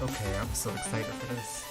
Okay, I'm so excited for this.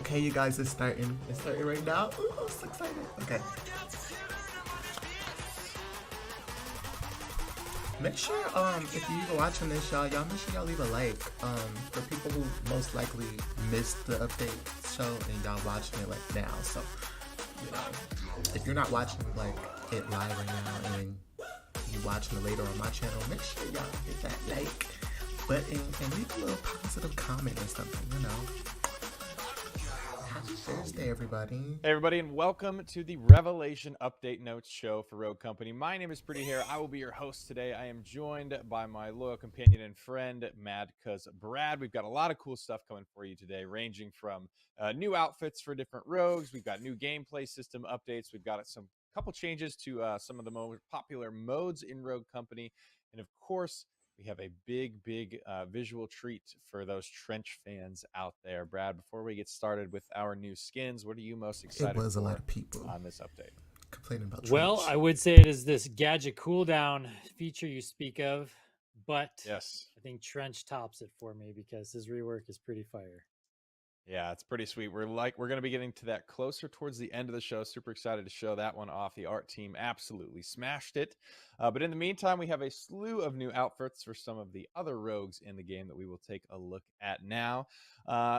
Okay, you guys, it's starting. It's starting right now. Ooh, I'm so excited. Okay. Make sure, if you're watching this, y'all make sure y'all leave a like. For people who most likely missed the update show and y'all watching it like now. So, you know, if you're not watching like it live right now and you watching it later on my channel, make sure y'all hit that like button and leave a little positive comment or something, you know. Happy Thursday, everybody. Hey everybody, and welcome to the Revelation Update Notes show for Rogue Company. My name is Pretty Hair. I will be your host today. I am joined by my loyal companion and friend, Mad Cuz Brad. We've got a lot of cool stuff coming for you today, ranging from new outfits for different rogues. We've got new gameplay system updates. We've got some couple changes to some of the most popular modes in Rogue Company, and of course, we have a big visual treat for those Trench fans out there. Brad, before we get started with our new skins, what are you most excited It was for a lot of people on this update? complaining about Trench. Well, I would say it is this gadget cooldown feature you speak of, but Yes. I think Trench tops it for me because his rework is pretty fire. Yeah, it's pretty sweet. We're going to be getting to that closer towards the end of the show. Super excited to show that one off. The art team absolutely smashed it. But in the meantime, we have a slew of new outfits for some of the other rogues in the game that we will take a look at now.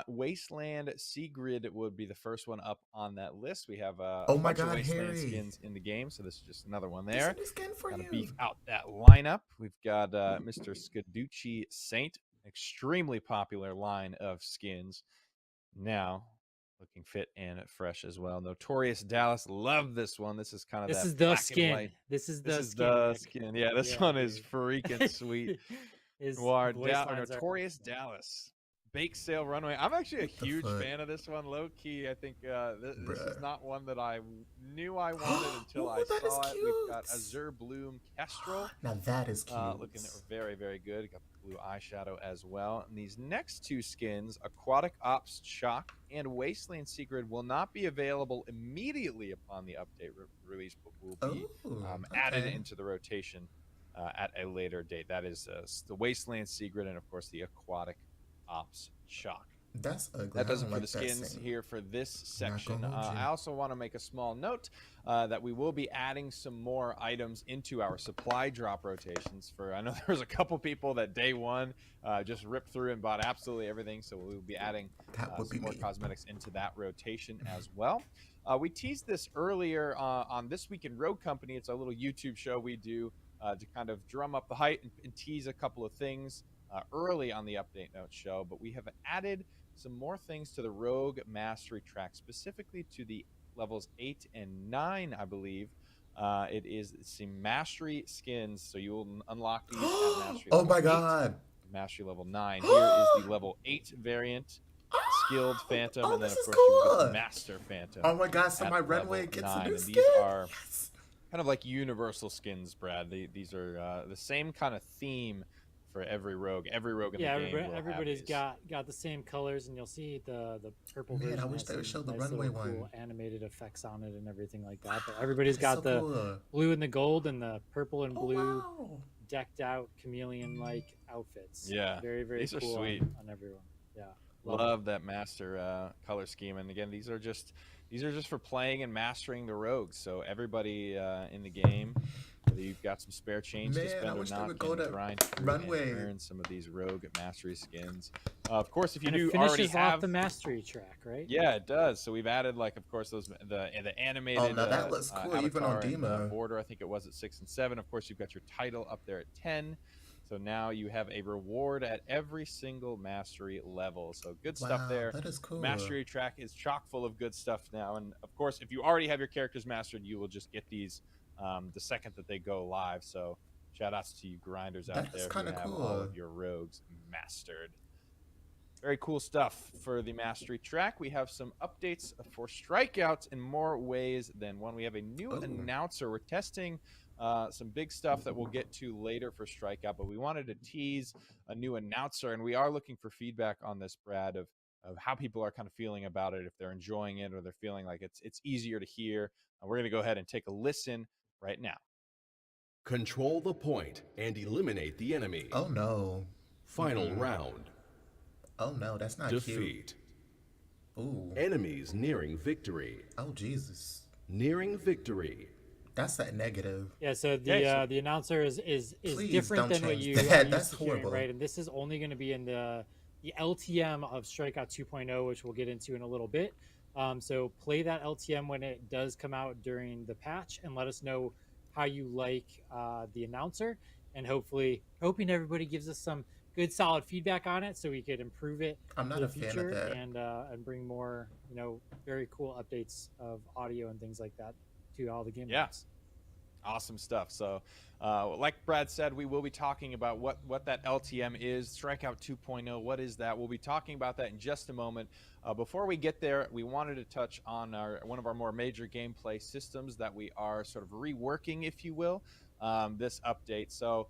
Wasteland Sigrid would be the first one up on that list. We have a Oh my bunch of God, Wasteland Harry. skins in the game, so this is just another one There's there. a new skin for Gotta you. beef out that lineup. We've got Mr. Scaducci Saint, extremely popular line of skins. Now looking fit and fresh as well. Notorious Dallas, love this one. This is kind of This that is the black skin. and white. This is This the is skin. the Nick. skin. Yeah, this Yeah, one is dude. freaking sweet. His Noir voice lines are Notorious awesome. Dallas. Bake Sale Runway. I'm actually a What the huge fuck? fan of this one. Low key, I think this is Bruh. not one that I knew I wanted until I Ooh, that is saw it. We've got cute. Azure Bloom Kestrel. Now that is cute. Looking very, very good. Got the blue eyeshadow as well. And these next two skins, Aquatic Ops Shock and Wasteland Secret, will not be available immediately upon the update release, but will be added okay. into the rotation at a later date. That is the Wasteland Secret and, of course, the Aquatic Ops Shock. That's ugly. That does it I for don't the like that skins scene. here for this section. gonna hold you. I also want to make a small note that we will be adding some more items into our supply drop rotations. I know there's a couple people that day one just ripped through and bought absolutely everything, so we will be adding That would be some more me. cosmetics into that rotation as well. We teased this earlier on This Week in Rogue Company. It's a little YouTube show we do to kind of drum up the hype and tease a couple of things early on the Update Notes show, but we have added some more things to the Rogue Mastery track, specifically to the levels 8 and 9, I believe. It's some Mastery skins, so you will unlock these at Mastery Oh level my 8, God. Mastery level 9. Here is the level 8 variant, Skilled Phantom, Oh, and then, this of is course, you get cool. the Master Phantom. Oh my God, so at my level runway gets 9, a new and skin. these are Yes. kind of like universal skins, Brad. These are the same kind of theme for every rogue. Every rogue in the game will everybody's have these. got the same colors, and you'll see the purple Man, version I wish has they would some show the nice runway little cool one. animated effects on it and everything like that. But everybody's It's got so the cool. blue and the gold and the purple and Oh, blue wow. decked out chameleon-like outfits. Yeah, very these are cool sweet. on everyone. Yeah, Love that master color scheme. And again, these are just for playing and mastering the rogues. So everybody in the game, whether you've got some spare change to Man, I spend or wish they not, would go can to grind through runway. and earn some of these rogue mastery skins. Of course, if you and do it already finishes have off the mastery track, right? Yeah, it does. So we've added, like, of course, the animated. Oh, now that looks cool, even on avatar and the Dima. border. I think it was at 6 and 7. Of course, you've got your title up there at 10. So now you have a reward at every single mastery level. So good stuff Wow, there. that is cool. Mastery track is chock full of good stuff now. And of course, if you already have your characters mastered, you will just get these the second that they go live. So shout outs to you grinders out That there is who kinda have all cool. of your rogues mastered. Very cool stuff for the mastery track. We have some updates for strikeouts in more ways than one. We have a new Ooh. announcer. We're testing some big stuff that we'll get to later for strikeout, but we wanted to tease a new announcer, and we are looking for feedback on this, Brad, of how people are kind of feeling about it, if they're enjoying it or they're feeling like it's easier to hear. We're going to go ahead and take a listen right now. Control the point and eliminate the enemy. Oh no. Final round. Oh no, that's not cute. Defeat. Ooh. Enemies nearing victory. Oh Jesus. Nearing victory. That's that negative. Yeah, so Yeah, the announcer is Please different don't than what change you that. are That's used to hearing, horrible. right? And this is only going to be in the LTM of Strikeout 2.0, which we'll get into in a little bit. So play that LTM when it does come out during the patch, and let us know how you like the announcer, and hoping everybody gives us some good solid feedback on it, so we could improve it I'm not for a the fan of future that. and bring more very cool updates of audio and things like that to all the game Yeah. modes. Awesome stuff. So, like Brad said, we will be talking about what that LTM is, Strikeout 2.0. What is that? We'll be talking about that in just a moment. Before we get there, we wanted to touch on one of our more major gameplay systems that we are sort of reworking, if you will, this update. So,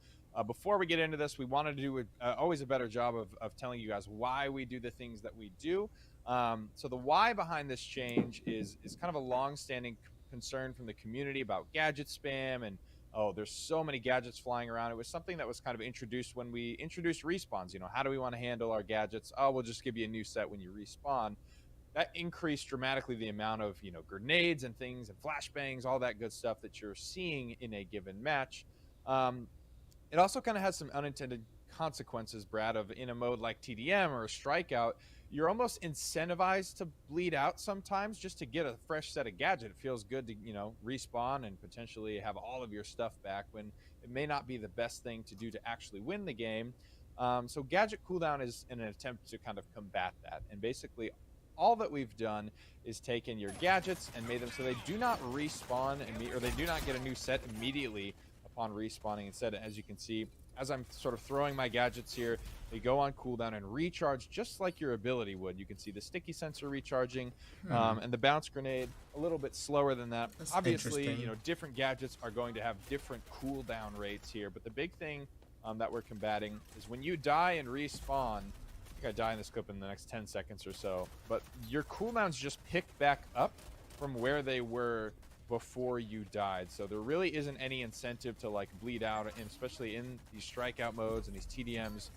before we get into this, we wanted to do always a better job of telling you guys why we do the things that we do. So the why behind this change is kind of a long-standing concern from the community about gadget spam and oh, there's so many gadgets flying around. It was something that was kind of introduced when we introduced respawns. How do we want to handle our gadgets? Oh, we'll just give you a new set when you respawn. That increased dramatically the amount of grenades and things and flashbangs, all that good stuff that you're seeing in a given match. It also kind of has some unintended consequences, Brad, of in a mode like TDM or a strikeout, you're almost incentivized to bleed out sometimes just to get a fresh set of gadget. It feels good to, respawn and potentially have all of your stuff back when it may not be the best thing to do to actually win the game. So gadget cooldown is in an attempt to kind of combat that. And basically all that we've done is taken your gadgets and made them so they do not respawn or they do not get a new set immediately upon respawning. Instead, as you can see, as I'm sort of throwing my gadgets here, they go on cooldown and recharge just like your ability would. You can see the sticky sensor recharging, and the bounce grenade a little bit slower than that. That's Obviously, interesting. different gadgets are going to have different cooldown rates here, but the big thing that we're combating is when you die and respawn. I think I die in this clip in the next 10 seconds or so, but your cooldowns just pick back up from where they were before you died. So there really isn't any incentive to like bleed out, and especially in these strikeout modes and these TDMs,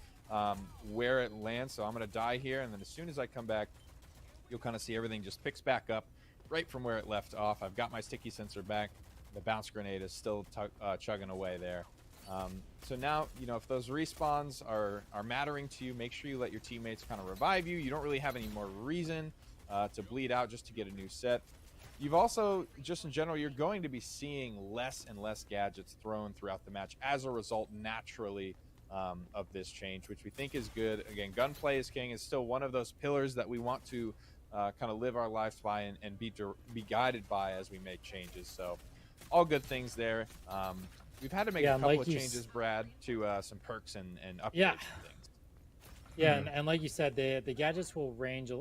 where it lands. So I'm going to die here, and then as soon as I come back, you'll kind of see everything just picks back up right from where it left off. I've got my sticky sensor back. The bounce grenade is still chugging away there. So now, if those respawns are mattering to you, make sure you let your teammates kind of revive you. You don't really have any more reason to bleed out just to get a new set. You've also, just in general, you're going to be seeing less and less gadgets thrown throughout the match as a result, naturally, of this change, which we think is good. Again, gunplay is king is still one of those pillars that we want to kind of live our lives by and be guided by as we make changes. So all good things there. We've had to make a couple of changes, Brad, to some perks and upgrades and things. Yeah, and like you said, the gadgets will range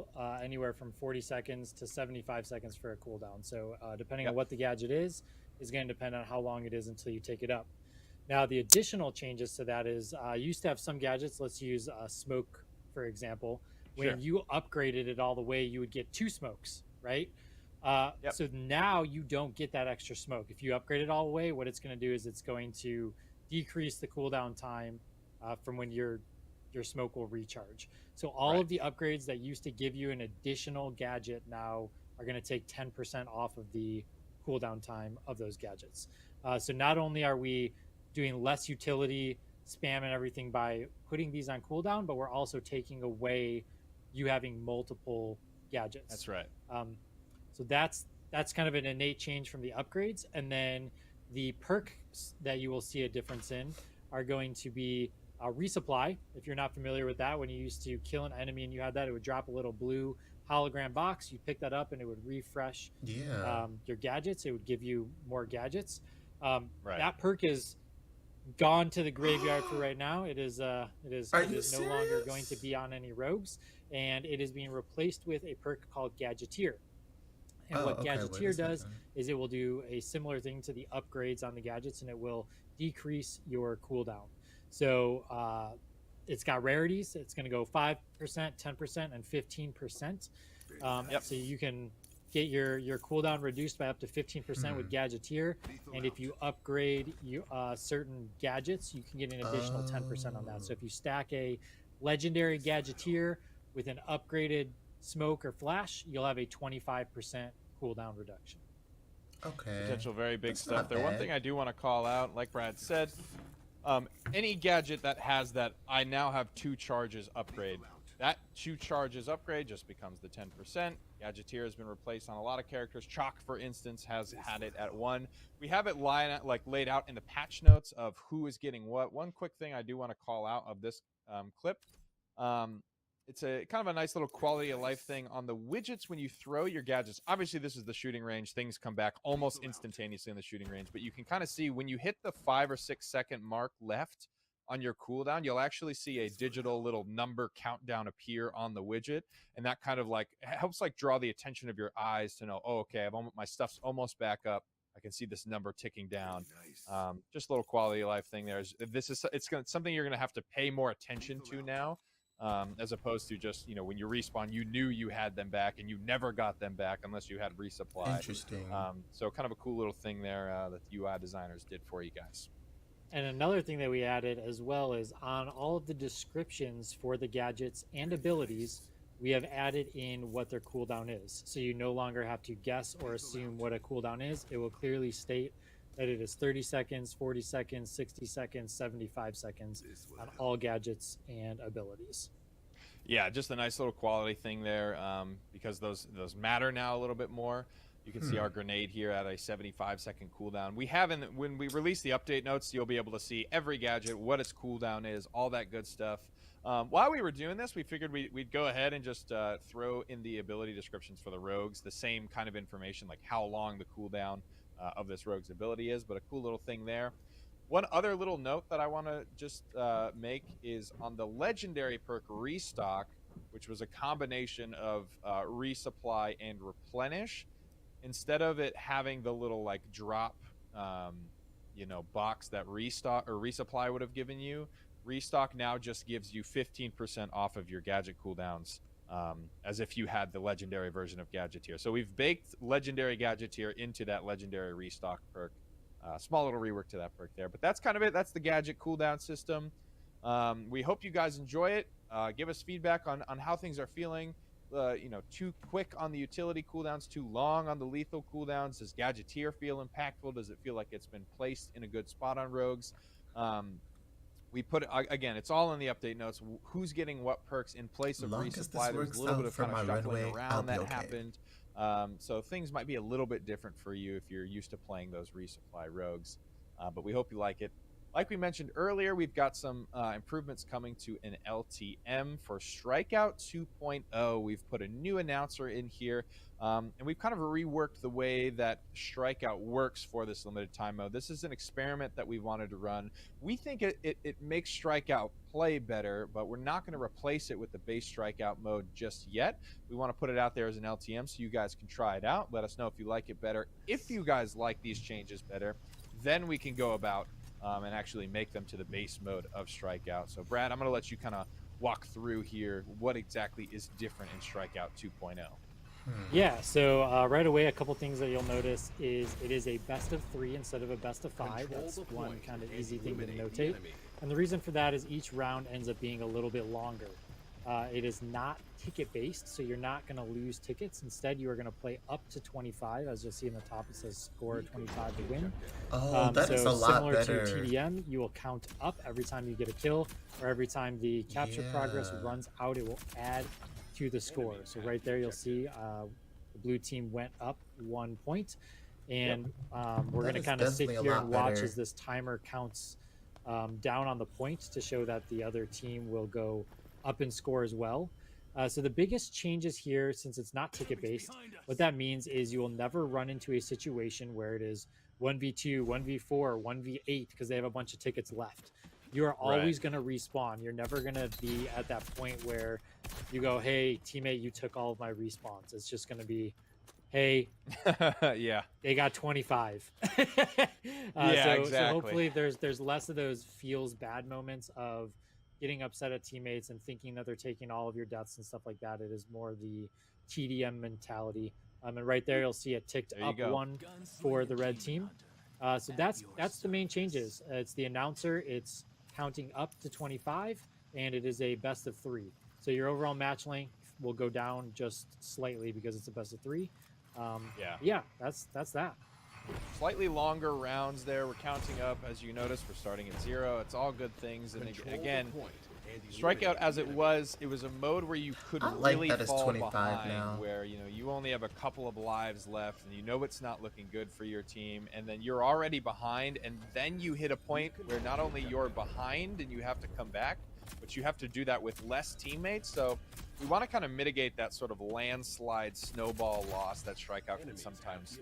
anywhere from 40 seconds to 75 seconds for a cooldown. So depending on what the gadget is going to depend on how long it is until you take it up. Now, the additional changes to that is you used to have some gadgets. Let's use smoke, for example. When you upgraded it all the way, you would get 2 smokes, right? So now you don't get that extra smoke. If you upgrade it all the way, what it's going to do is it's going to decrease the cooldown time from when your smoke will recharge. So all of the upgrades that used to give you an additional gadget now are going to take 10% off of the cooldown time of those gadgets. So not only are we doing less utility spam and everything by putting these on cooldown, but we're also taking away you having multiple gadgets. That's right. So that's kind of an innate change from the upgrades. And then the perks that you will see a difference in are going to be resupply. If you're not familiar with that, when you used to kill an enemy and you had that, it would drop a little blue hologram box. You pick that up and it would refresh your gadgets. It would give you more gadgets. That perk is gone to the graveyard for right now. It is no longer going to be on any rogues, and it is being replaced with a perk called Gadgeteer. And what Gadgeteer does is it will do a similar thing to the upgrades on the gadgets, and it will decrease your cooldown. So it's got rarities. It's going to go 5%, 10%, and 15%. So you can get your cooldown reduced by up to 15% with Gadgeteer. And if you upgrade certain gadgets, you can get an additional 10% on that. So if you stack a legendary Gadgeteer with an upgraded smoke or flash, you'll have a 25% cooldown reduction. Okay. Potential very big That's stuff not there. One bad. thing I do want to call out, like Brad said, any gadget that has that I now have 2 charges upgrade, that 2 charges upgrade just becomes the 10%. Gadgeteer has been replaced on a lot of characters. Chalk, for instance, has had it at 1. We have it laid out in the patch notes of who is getting what. One quick thing I do want to call out of this clip. It's a kind of a nice little quality of life thing on the widgets when you throw your gadgets. Obviously, this is the shooting range. Things come back almost instantaneously in the shooting range, but you can kind of see when you hit the 5 or 6 second mark left on your cooldown, you'll actually see a digital little number countdown appear on the widget, and that kind of helps draw the attention of your eyes to know, oh, okay, my stuff's almost back up. I can see this number ticking down. Just a little quality of life thing there. It's something you're going to have to pay more attention to now. as opposed to just, when you respawn, you knew you had them back and you never got them back unless you had resupply. Interesting. So kind of a cool little thing there that the UI designers did for you guys. And another thing that we added as well is on all of the descriptions for the gadgets and abilities, we have added in what their cooldown is. So you no longer have to guess or assume what a cooldown is. It will clearly state that it is 30 seconds, 40 seconds, 60 seconds, 75 seconds on all gadgets and abilities. Yeah, just a nice little quality thing there, because those matter now a little bit more. You can see our grenade here at a 75-second cooldown. When we release the update notes, you'll be able to see every gadget, what its cooldown is, all that good stuff. While we were doing this, we figured we'd go ahead and just throw in the ability descriptions for the rogues, the same kind of information, like how long the cooldown of this rogue's ability is, but a cool little thing there. One other little note that I want to just make is on the legendary perk Restock, which was a combination of resupply and replenish. Instead of it having the little like drop, box that restock or resupply would have given you, Restock now just gives you 15% off of your gadget cooldowns, as if you had the legendary version of Gadgeteer. So we've baked legendary Gadgeteer into that legendary Restock perk. Small little rework to that perk there, but that's kind of it. That's the gadget cooldown system. We hope you guys enjoy it. Give us feedback on how things are feeling. Too quick on the utility cooldowns, too long on the lethal cooldowns. Does Gadgeteer feel impactful? Does it feel like it's been placed in a good spot on rogues? We put it again. It's all in the update notes. Who's getting what perks in place of resupply? There's a little bit of kind of shuffling around that happened. So things might be a little bit different for you if you're used to playing those resupply rogues. But we hope you like it. Like we mentioned earlier, we've got some improvements coming to an LTM for Strikeout 2.0. We've put a new announcer in here, and we've kind of reworked the way that Strikeout works for this limited time mode. This is an experiment that we wanted to run. We think it makes Strikeout play better, but we're not going to replace it with the base Strikeout mode just yet. We want to put it out there as an LTM so you guys can try it out. Let us know if you like it better. If you guys like these changes better, then we can go about and actually make them to the base mode of Strikeout. So Brad, I'm going to let you kind of walk through here what exactly is different in Strikeout 2.0. Yeah, so right away, a couple things that you'll notice is it is a best of 3 instead of a best of 5. That's one kind of easy thing to notate. And the reason for that is each round ends up being a little bit longer. It is not ticket based, so you're not going to lose tickets. Instead, you are going to play up to 25. As you'll see in the top, it says score 25 to win. Oh, that is a lot better. Similar to TDM, you will count up every time you get a kill, or every time the capture progress runs out, it will add to the score. So right there, you'll see the blue team went up 1 point, and we're going to kind of sit here and watch as this timer counts down on the points to show that the other team will go up in score as well. So the biggest changes here, since it's not ticket based, what that means is you will never run into a situation where it is 1v2, 1v4, 1v8 because they have a bunch of tickets left. You are always going to respawn. You're never going to be at that point where you go, hey, teammate, you took all of my respawns. It's just going to be, hey, they got 25. Exactly. So hopefully there's less of those feels bad moments of getting upset at teammates and thinking that they're taking all of your deaths and stuff like that. It is more the TDM mentality. And right there, you'll see it ticked up 1 for the red team. So that's the main changes. It's the announcer. It's counting up to 25, and it is a best of 3. So your overall match length will go down just slightly because it's a best of 3. That's that. Slightly longer rounds there. We're counting up, as you notice. We're starting at 0. It's all good things. And again, Strikeout as it was a mode where you could really fall behind, now. Where you only have a couple of lives left, and it's not looking good for your team, and then you're already behind, and then you hit a point where not only you're behind and you have to come back, but you have to do that with less teammates. So we want to kind of mitigate that sort of landslide snowball loss that Strikeout can sometimes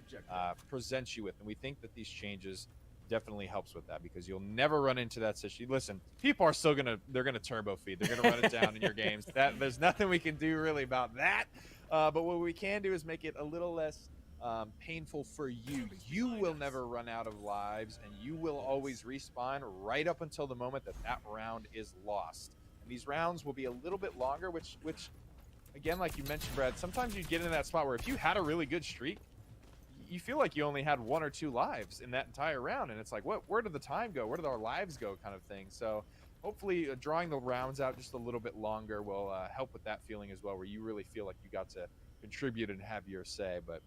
present you with, and we think that these changes definitely helps with that, because you'll never run into that situation. Listen, people are still gonna turbo feed. They're gonna run it down in your games. There's nothing we can do really about that. But what we can do is make it a little less painful for you. You will never run out of lives, and you will always respawn right up until the moment that round is lost. And These rounds will be a little bit longer, which again, like you mentioned, Brad, sometimes you get in that spot where if you had a really good streak, you feel like you only had 1 or 2 lives in that entire round, and it's like, where did the time go? Where did our lives go, kind of thing. So hopefully drawing the rounds out just a little bit longer will help with that feeling as well, where you really feel like you got to contribute and have your say. But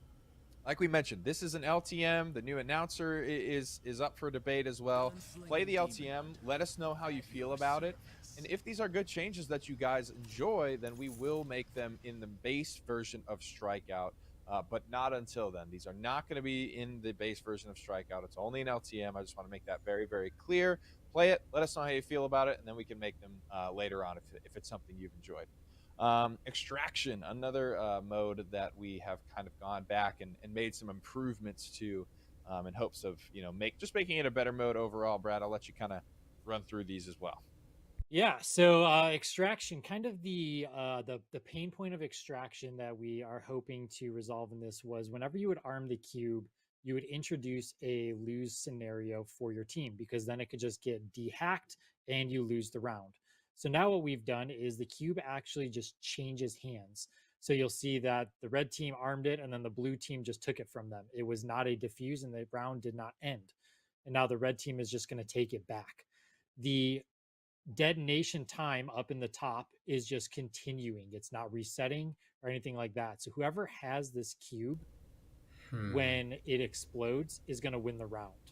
like we mentioned, this is an LTM. The new announcer is up for debate as well. Play the LTM. Let us know how you feel about it. And if these are good changes that you guys enjoy, then we will make them in the base version of Strikeout, but not until then. These are not going to be in the base version of Strikeout. It's only an LTM. I just want to make that very, very clear. Play it. Let us know how you feel about it, and then we can make them later on if it's something you've enjoyed. Extraction, another mode that we have kind of gone back and made some improvements to in hopes of, making it a better mode overall. Brad, I'll let you kind of run through these as well. Yeah, so extraction, kind of the pain point of extraction that we are hoping to resolve in this was whenever you would arm the cube, you would introduce a lose scenario for your team, because then it could just get de-hacked and you lose the round. So now what we've done is the cube actually just changes hands. So you'll see that the red team armed it and then the blue team just took it from them. It was not a defuse and the round did not end. And now the red team is just going to take it back. The detonation time up in the top is just continuing. It's not resetting or anything like that. So whoever has this cube when it explodes is going to win the round.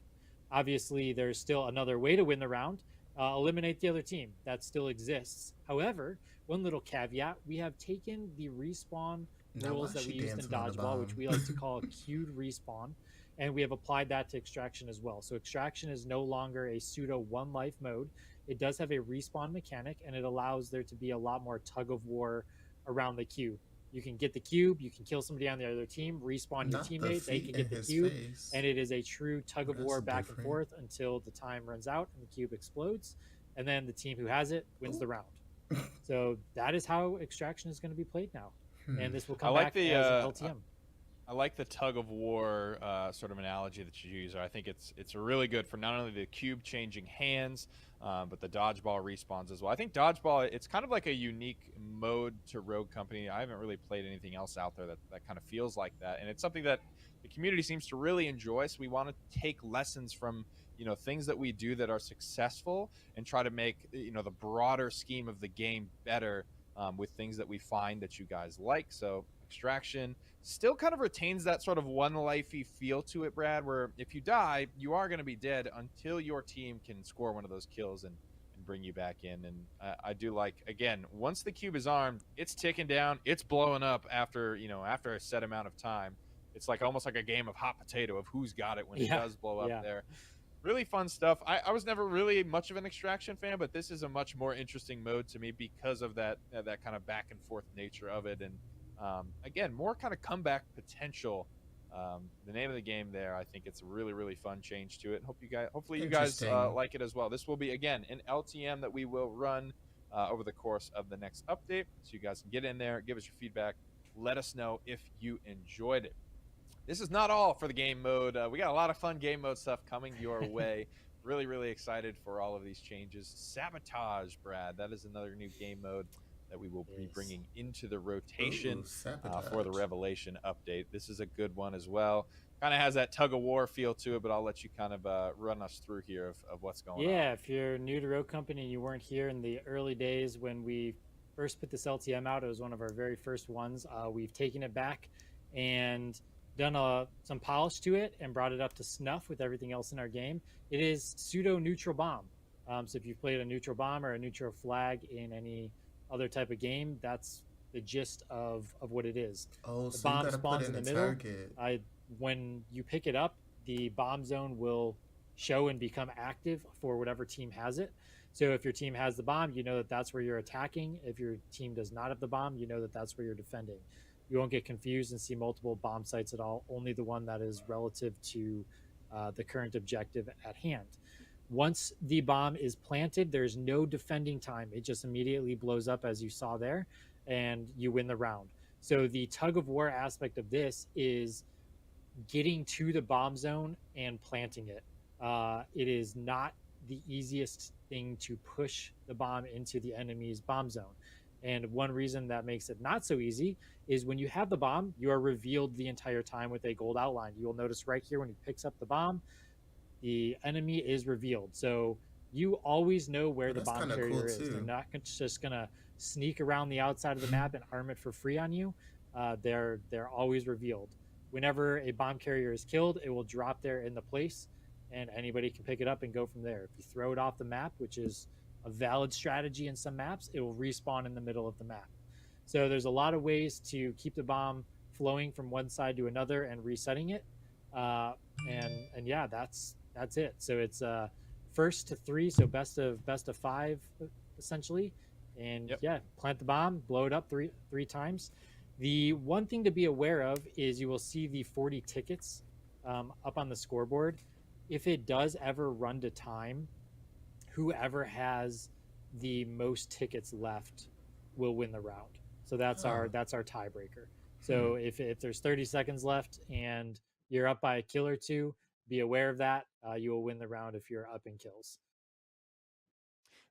Obviously, there's still another way to win the round. Eliminate the other team. That still exists. However, one little caveat, we have taken the respawn rules that we used in Dodgeball, which we like to call a queued respawn, and we have applied that to Extraction as well. So Extraction is no longer a pseudo 1 life mode. It does have a respawn mechanic, and it allows there to be a lot more tug of war around the cube. You can get the cube, you can kill somebody on the other team, respawn your teammate, they can get the cube, and it is a true tug of war back and forth until the time runs out and the cube explodes, and then the team who has it wins the round. So that is how Extraction is going to be played now, and this will come back as an LTM. I like the tug of war sort of analogy that you use. I think it's really good for not only the cube changing hands, but the dodgeball respawns as well. I think dodgeball, it's kind of like a unique mode to Rogue Company. I haven't really played anything else out there that kind of feels like that, and it's something that the community seems to really enjoy. So we want to take lessons from things that we do that are successful and try to make the broader scheme of the game better with things that we find that you guys like. So Extraction still kind of retains that sort of 1 lifey feel to it, Brad, where if you die, you are going to be dead until your team can score one of those kills and bring you back in. And I do like, again, once the cube is armed, it's ticking down, it's blowing up after a set amount of time. It's like almost like a game of hot potato of who's got it when it does blow up there. Really fun stuff. I was never really much of an Extraction fan, but this is a much more interesting mode to me because of that kind of back and forth nature of it. And again, more kind of comeback potential. The name of the game there, I think it's a really, really fun change to it. Hopefully you guys like it as well. This will be, again, an LTM that we will run over the course of the next update. So you guys can get in there, give us your feedback, let us know if you enjoyed it. This is not all for the game mode. We got a lot of fun game mode stuff coming your way. Really, really excited for all of these changes. Sabotage, Brad. That is another new game mode that we will be bringing into the rotation for the Revelation update. This is a good one as well. Kind of has that tug of war feel to it, but I'll let you kind of run us through here of what's going on. Yeah, if you're new to Rogue Company and you weren't here in the early days when we first put this LTM out, it was one of our very first ones. We've taken it back and done some polish to it and brought it up to snuff with everything else in our game. It is pseudo neutral bomb. So if you've played a neutral bomb or a neutral flag in any other type of game, that's the gist of what it is. The so bomb spawns in the middle. When you pick it up, the bomb zone will show and become active for whatever team has it. So if your team has the bomb, you know that that's where you're attacking. If your team does not have the bomb, you know that that's where you're defending. You won't get confused and see multiple bomb sites at all, only the one that is relative to the current objective at hand. Once the bomb is planted, there's no defending time. It just immediately blows up, as you saw there, and you win the round. So the tug of war aspect of this is getting to the bomb zone and planting it. It is not the easiest thing to push the bomb into the enemy's bomb zone. And one reason that makes it not so easy is when you have the bomb, you are revealed the entire time with a gold outline. You will notice right here when he picks up the bomb, the enemy is revealed. So you always know where the That's bomb kind of cool carrier is. They're too. not just gonna sneak around the outside of the map and arm it for free on you. They're always revealed. Whenever a bomb carrier is killed, it will drop there in the place, and anybody can pick it up and go from there. If you throw it off the map, which is a valid strategy in some maps, it will respawn in the middle of the map. So there's a lot of ways to keep the bomb flowing from one side to another and resetting it. And yeah, that's it. So it's first to 3, so best of 5 essentially. And Yep. yeah, plant the bomb, blow it up three times. The one thing to be aware of is you will see the 40 tickets up on the scoreboard. If it does ever run to time, whoever has the most tickets left will win the round. So that's our tiebreaker. So if there's 30 seconds left and you're up by a kill or two, be aware of that. You will win the round if you're up in kills.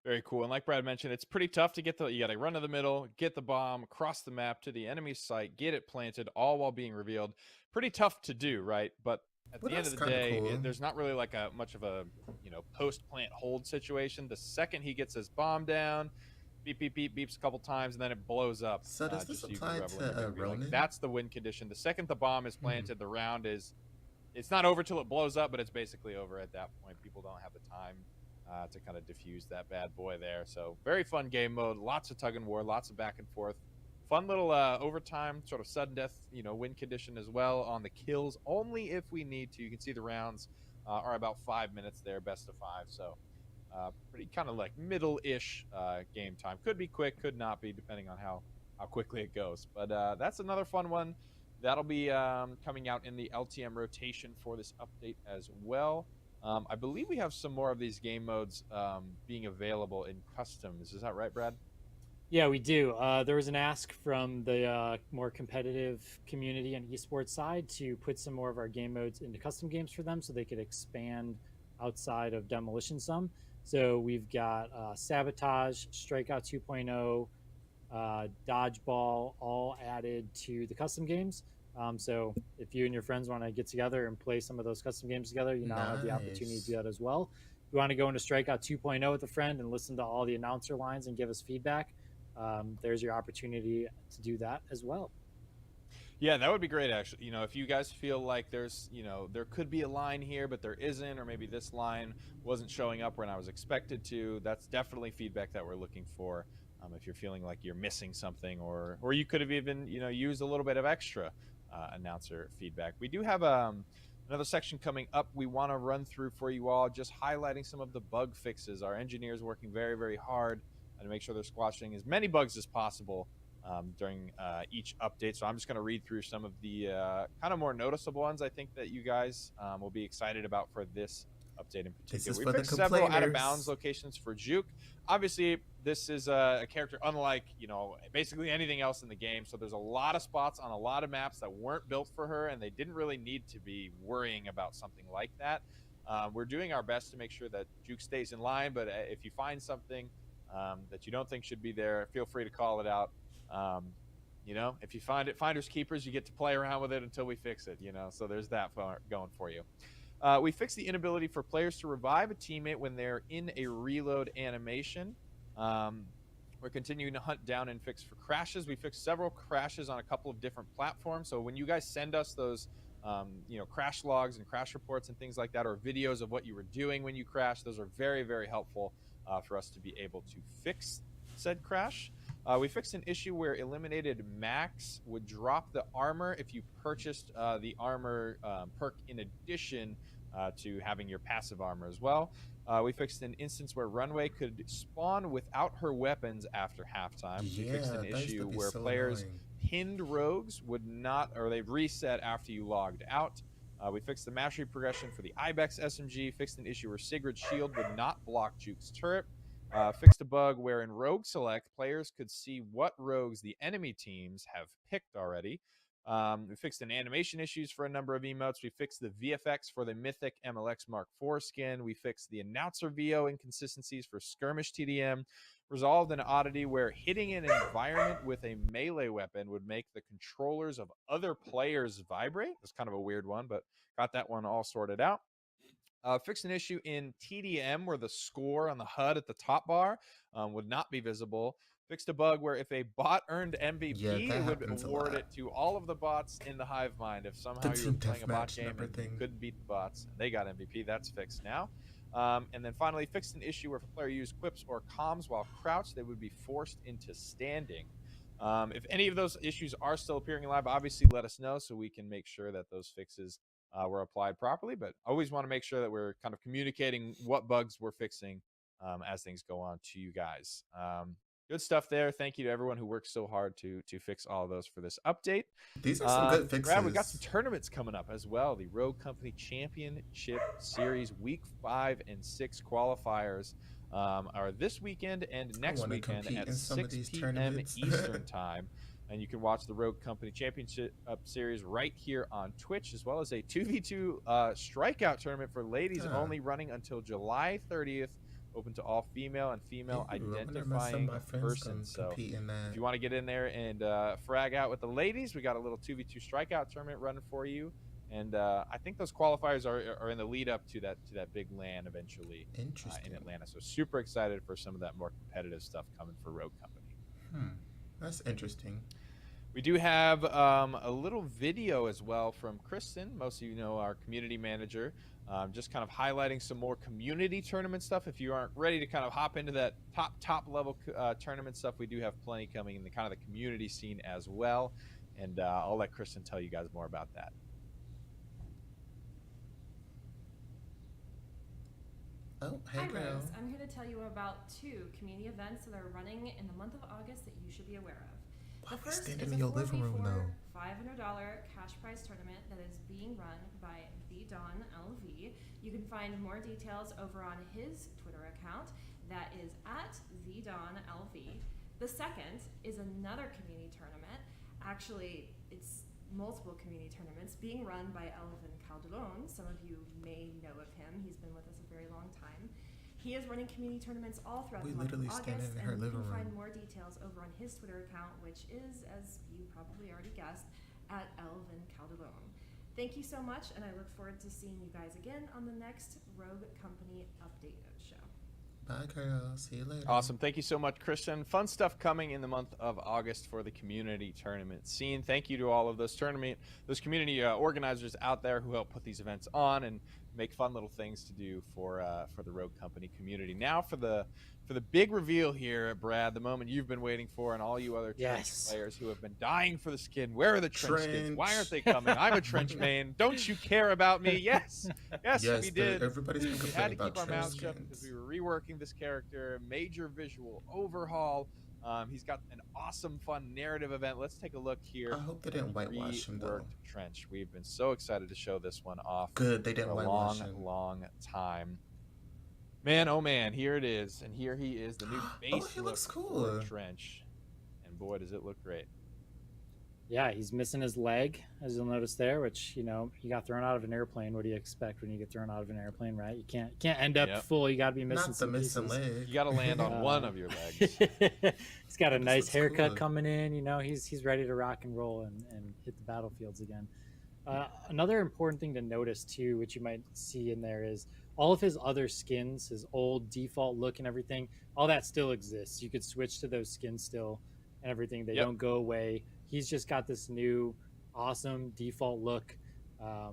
Very cool. And like Brad mentioned, it's pretty tough to get you got to run to the middle, get the bomb, cross the map to the enemy's site, get it planted, all while being revealed. Pretty tough to do, right? But at the end of the day, cool. there's not really like much of a, post-plant hold situation. The second he gets his bomb down, beep, beep, beep, beeps a couple times, and then it blows up. So does this apply to Ronin? Ronin? That's the win condition. The second the bomb is planted, the round it's not over till it blows up, but it's basically over at that point. People don't have the time to kind of diffuse that bad boy there. So very fun game mode, lots of tug and war, lots of back and forth. Fun little overtime, sort of sudden death, win condition as well on the kills, only if we need to. You can see the rounds are about 5 minutes there, best of 5. So pretty kind of like middle-ish game time. Could be quick, could not be, depending on how quickly it goes. But that's another fun one. That'll be coming out in the LTM rotation for this update as well. I believe we have some more of these game modes being available in customs. Is that right, Brad? Yeah, we do. There was an ask from the more competitive community and esports side to put some more of our game modes into custom games for them so they could expand outside of Demolition some. So we've got Sabotage, Strikeout 2.0, Dodgeball, all added to the custom games. So if you and your friends want to get together and play some of those custom games together, you now have the opportunity to do that as well. If you want to go into Strikeout 2.0 with a friend and listen to all the announcer lines and give us feedback, there's your opportunity to do that as well. Yeah, that would be great, actually. If you guys feel like there's, there could be a line here, but there isn't, or maybe this line wasn't showing up when I was expected to, that's definitely feedback that we're looking for. If you're feeling like you're missing something, or you could have even, used a little bit of extra announcer feedback. We do have another section coming up we want to run through for you all, just highlighting some of the bug fixes. Our engineers working very, very hard to make sure they're squashing as many bugs as possible during each update. So I'm just going to read through some of the kind of more noticeable ones I think that you guys will be excited about for this update in particular. We fixed several out-of-bounds locations for Juke. Obviously, this is a character unlike, basically anything else in the game. So there's a lot of spots on a lot of maps that weren't built for her, and they didn't really need to be worrying about something like that. We're doing our best to make sure that Juke stays in line, but if you find something that you don't think should be there, feel free to call it out. If you find it, finders keepers, you get to play around with it until we fix it, so there's that going for you. We fixed the inability for players to revive a teammate when they're in a reload animation. We're continuing to hunt down and fix for crashes. We fixed several crashes on a couple of different platforms. So when you guys send us those, crash logs and crash reports and things like that, or videos of what you were doing when you crashed, those are very, very helpful for us to be able to fix said crash. We fixed an issue where Eliminated Max would drop the armor if you purchased the armor perk in addition to having your passive armor as well. We fixed an instance where Runway could spawn without her weapons after halftime. We fixed an issue where players pinned rogues would not, or they'd reset after you logged out. We fixed the mastery progression for the Ibex SMG, fixed an issue where Sigurd's shield would not block Juke's turret. Fixed a bug where in Rogue Select, players could see what rogues the enemy teams have picked already. We fixed an animation issues for a number of emotes. We fixed the VFX for the Mythic MLX Mark IV skin. We fixed the announcer VO inconsistencies for Skirmish TDM. Resolved an oddity where hitting an environment with a melee weapon would make the controllers of other players vibrate. That's kind of a weird one, but got that one all sorted out. Fixed an issue in TDM where the score on the HUD at the top bar would not be visible. Fixed a bug where if a bot earned MVP, it would award it to all of the bots in the hive mind. If somehow you were playing a bot game and you couldn't beat the bots and they got MVP, that's fixed now. And then finally, fixed an issue where if a player used quips or comms while crouched, they would be forced into standing. If any of those issues are still appearing live, obviously let us know so we can make sure that those fixes were applied properly. But always want to make sure that we're kind of communicating what bugs we're fixing as things go on to you guys. Good stuff there. Thank you to everyone who worked so hard to fix all of those for this update. These are some good fixes. Brad, we got some tournaments coming up as well. The Rogue Company Championship Series Week 5 and 6 qualifiers are this weekend and next weekend at 6 p.m. Eastern Time. And you can watch the Rogue Company Championship Series right here on Twitch, as well as a 2v2 strikeout tournament for ladies only running until July 30th. Open to all female and female identifying persons. So if you want to get in there and frag out with the ladies, we got a little 2v2 strikeout tournament running for you. And I think those qualifiers are in the lead up to that big LAN eventually in Atlanta. So super excited for some of that more competitive stuff coming for Rogue Company. That's interesting. We do have a little video as well from Kristen. Most of you know our community manager. Just kind of highlighting some more community tournament stuff. If you aren't ready to kind of hop into that top level tournament stuff, we do have plenty coming in the kind of the community scene as well. And I'll let Kristen tell you guys more about that. Oh, hey, Hi, girl. Rose. I'm here to tell you about 2 community events that are running in the month of August that you should be aware of. Why The we first standing is in a your living room, 4v4 though? $500 cash prize tournament that is being run by The Don LV. You can find more details over on his Twitter account. That is at The Don LV. The second is another community tournament. Actually, it's multiple community tournaments being run by Elvin Calderon. Some of you may know of him. He's been with us a very long time. He is running community tournaments all throughout the month of August, and you can find more details over on his Twitter account, which is, as you probably already guessed, at Elvin Calderon. Thank you so much, and I look forward to seeing you guys again on the next Rogue Company Update Note show. Bye, girl. See you later. Awesome. Thank you so much, Christian. Fun stuff coming in the month of August for the community tournament scene. Thank you to all of those community organizers out there who help put these events on and make fun little things to do for the Rogue Company community. Now for the big reveal here, Brad, the moment you've been waiting for, and all you other trench players who have been dying for the skin. Where are the trench skins? Why aren't they coming? I'm a trench main. Don't you care about me? Yes, we did. Everybody's been We had to complaining about keep our trench mouths shut because skins. we were reworking this character. Major visual overhaul. He's got an awesome, fun narrative event. Let's take a look here. I hope they didn't whitewash him, though. Reworked Trench. We've been so excited to show this one off. Good, they didn't for a whitewash him. long time. Man, oh man, here it is, and here he is, the new base he look looks cool. for Trench, and boy, does it look great. Yeah, he's missing his leg, as you'll notice there, which, you know, he got thrown out of an airplane. What do you expect when you get thrown out of an airplane, right? You can't end up full. You got to be missing Not the some missing pieces. leg. You got to land on one of your legs. He's got a This nice looks haircut cool. coming in. You know, he's ready to rock and roll and hit the battlefields again. Another important thing to notice too, which you might see in there, is all of his other skins, his old default look and everything, all that still exists. You could switch to those skins still and everything. They don't go away. He's just got this new awesome default look. That's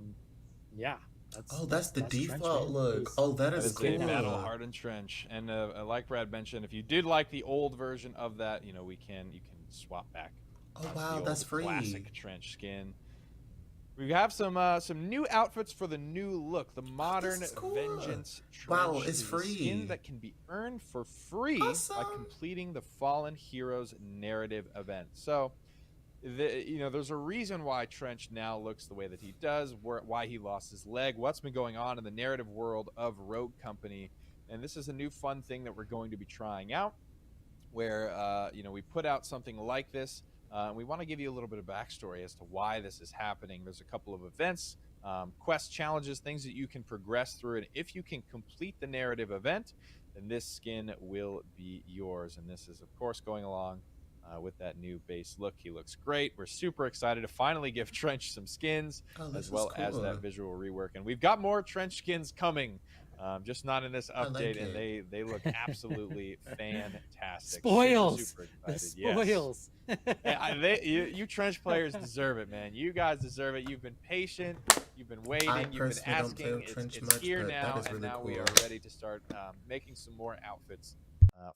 the Trench, default man. look. Oh, that is That is cool. a battle hardened Trench, and like Brad mentioned, if you did like the old version of that, you know, you can swap back. Oh to the wow, old that's free. Classic Trench skin. We have some new outfits for the new look. The modern is cool. Vengeance Trench. Wow, it's is a free. skin that can be earned for free Awesome. by completing the Fallen Heroes narrative event. So, there's a reason why Trench now looks the way that he does, why he lost his leg, what's been going on in the narrative world of Rogue Company. And this is a new fun thing that we're going to be trying out, where we put out something like this We want to give you a little bit of backstory as to why this is happening. There's a couple of events, quest challenges, things that you can progress through. And if you can complete the narrative event, then this skin will be yours. And this is, of course, going along with that new base look. He looks great. We're super excited to finally give Trench some skins, as well as that visual rework. And we've got more Trench skins coming, just not in this update. And they look absolutely fantastic. Spoils. Super The excited. spoils. Yes. You Trench players deserve it, man. You guys deserve it. You've been patient. You've been waiting. You've been asking. It's here now, and now we are ready to start making some more outfits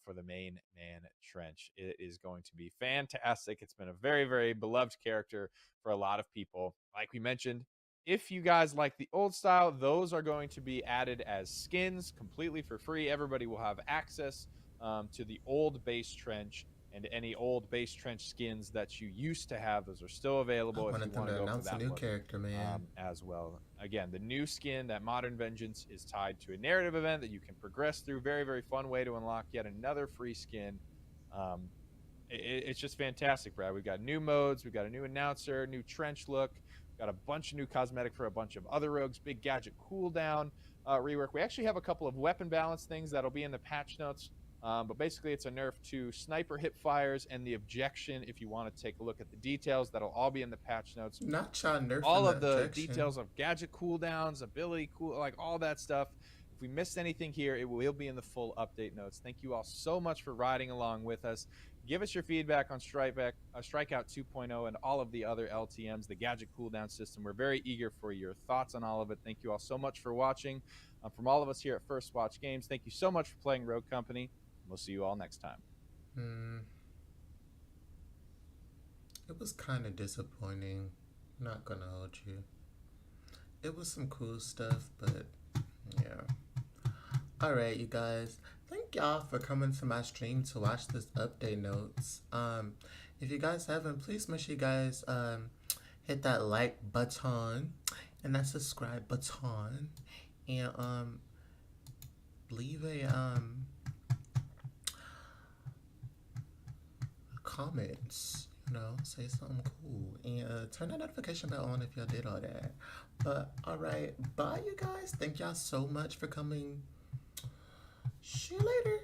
for the main man Trench. It is going to be fantastic. It's been a very, very beloved character for a lot of people. Like we mentioned, if you guys like the old style, those are going to be added as skins completely for free. Everybody will have access to the old base Trench, and any old base Trench skins that you used to have. Those are still available if you want to go for that new character, man. as well. Again, the new skin, that Modern Vengeance, is tied to a narrative event that you can progress through. Very, very fun way to unlock yet another free skin. It's just fantastic, Brad. We've got new modes. We've got a new announcer, new Trench look. Got a bunch of new cosmetic for a bunch of other rogues. Big gadget cooldown rework. We actually have a couple of weapon balance things that'll be in the patch notes. But basically, it's a nerf to sniper hip fires and the objection. If you want to take a look at the details, that'll all be in the patch notes. Not trying to nerf all of the details of gadget cooldowns, ability like all that stuff. If we missed anything here, it will be in the full update notes. Thank you all so much for riding along with us. Give us your feedback on Strikeout 2.0 and all of the other LTMs, the gadget cooldown system. We're very eager for your thoughts on all of it. Thank you all so much for watching. From all of us here at First Watch Games, thank you so much for playing Rogue Company. We'll see you all next time. It was kind of disappointing. Not gonna hold you. It was some cool stuff, but yeah. Alright, you guys. Thank y'all for coming to my stream to watch this update notes. If you guys haven't, please make sure you guys hit that like button and that subscribe button, and leave a comments, say something cool, and turn that notification bell on if y'all did all that. But alright, bye you guys. Thank y'all so much for coming. See you later.